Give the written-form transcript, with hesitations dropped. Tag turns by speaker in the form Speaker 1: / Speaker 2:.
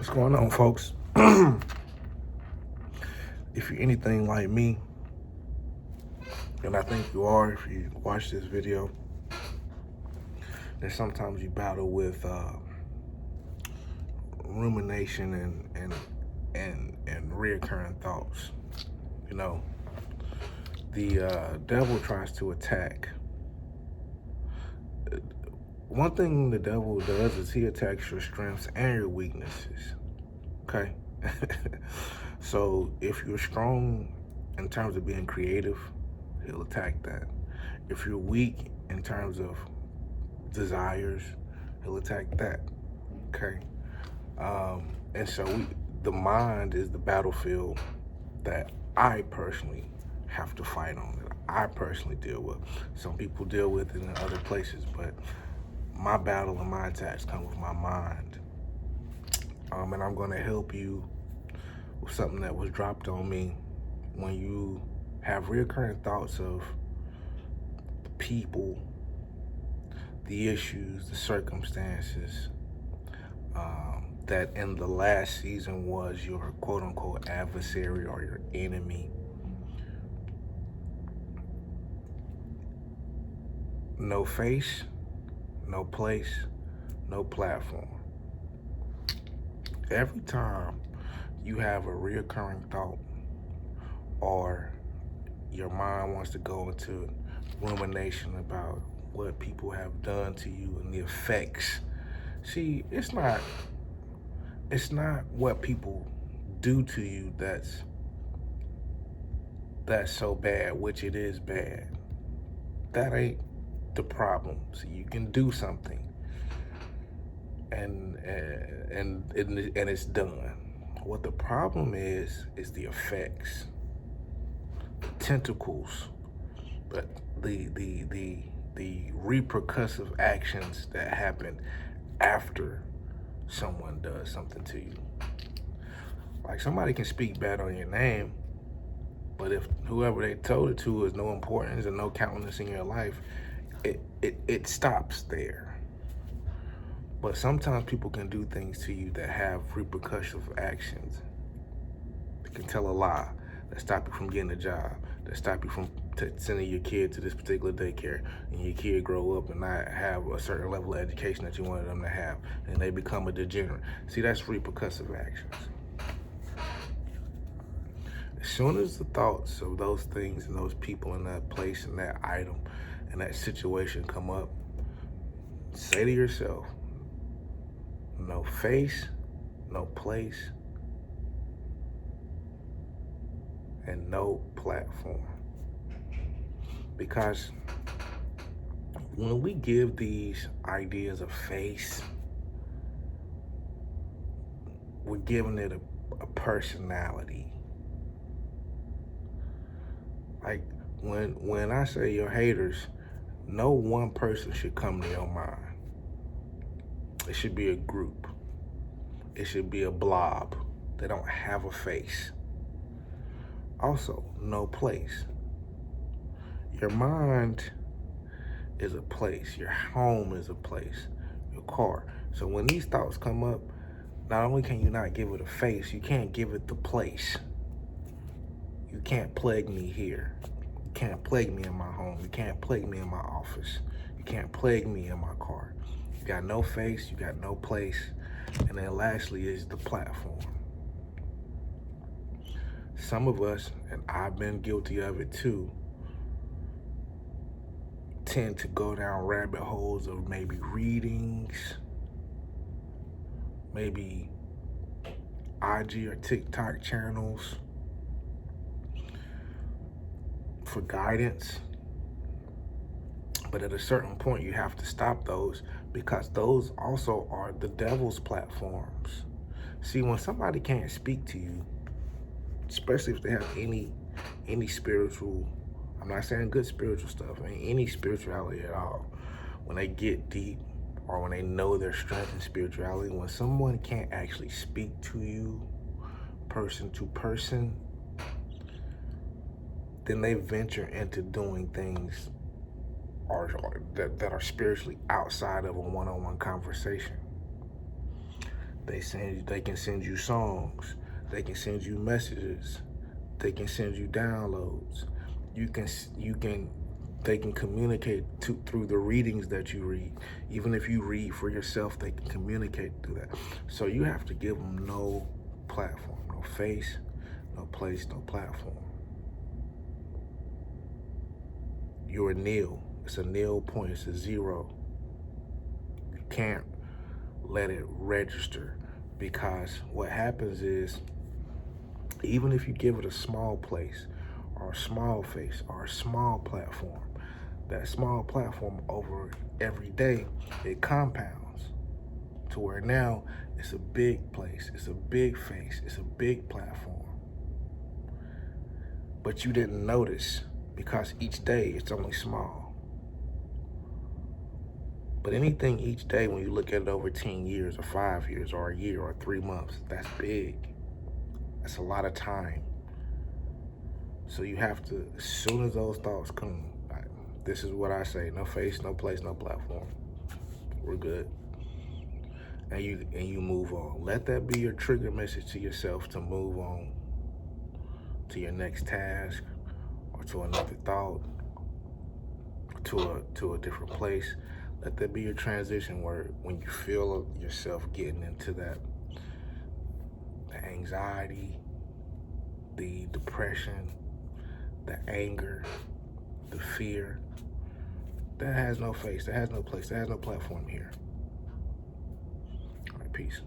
Speaker 1: What's going on, folks? If you're anything like me, and I think you are if you watch this video, then sometimes you battle with rumination and reoccurring thoughts. You know, the devil tries to attack. One thing the devil does is he attacks your strengths and your weaknesses. Okay? So if you're strong in terms of being creative, he'll attack that. If you're weak in terms of desires, he'll attack that. Okay? And so the mind is the battlefield that I personally have to fight on, that I personally deal with. Some people deal with it in other places, but my battle and my attacks come with my mind. And I'm going to help you with something that was dropped on me. When you have recurring thoughts of the people, the issues, the circumstances that in the last season was your quote-unquote adversary or your enemy, no face, no place, no platform. Every time you have a reoccurring thought or your mind wants to go into rumination about what people have done to you and the effects. See, it's not what people do to you that's so bad, which it is bad. That ain't the problem. So you can do something and it's done. What the problem is the effects, the tentacles, but the repercussive actions that happen after someone does something to you. Like, somebody can speak bad on your name, but if whoever they told it to is no importance and no countenance in your life, it stops there. But sometimes people can do things to you that have repercussive actions. They can tell a lie that stop you from getting a job, that stop you from sending your kid to this particular daycare, and your kid grow up and not have a certain level of education that you wanted them to have, and they become a degenerate. See, that's repercussive actions. As soon as the thoughts of those things and those people and that place and that item and that situation come up, say to yourself, no face, no place, and no platform. Because when we give these ideas a face, we're giving it a personality. Like, when I say your haters, no one person should come to your mind. It should be a group. It should be a blob. They don't have a face. Also, no place. Your mind is a place. Your home is a place. Your car. So when these thoughts come up, not only can you not give it a face, you can't give it the place. You can't plague me here. You can't plague me in my home. You can't plague me in my office. You can't plague me in my car. You got no face, you got no place. And then lastly is the platform. Some of us, and I've been guilty of it too, tend to go down rabbit holes of maybe readings, maybe IG or TikTok channels for guidance. But at a certain point, you have to stop those, because those also are the devil's platforms. See, when somebody can't speak to you, especially if they have any spiritual, I'm not saying good spiritual stuff, I mean any spirituality at all, when they get deep or when they know their strength in spirituality, when someone can't actually speak to you person to person, then they venture into doing things that are spiritually outside of a one-on-one conversation. They can send you songs. They can send you messages. They can send you downloads. You can they can communicate through the readings that you read. Even if you read for yourself, they can communicate through that. So you have to give them no platform, no face, no place, no platform. You're a nil. It's a nil point. It's a zero. You can't let it register, because what happens is, even if you give it a small place or a small face or a small platform, that small platform over every day, it compounds to where now it's a big place, it's a big face, it's a big platform. But you didn't notice because each day it's only small. But anything each day, when you look at it over 10 years or 5 years or a year or 3 months, that's big. That's a lot of time. So you have to, as soon as those thoughts come, this is what I say: no face, no place, no platform. We're good. And you move on. Let that be your trigger message to yourself to move on to your next task, or to another thought, to a different place. Let that be your transition word when you feel yourself getting into that, the anxiety, the depression, the anger, the fear. That has no face, that has no place, that has no platform here. All right, peace.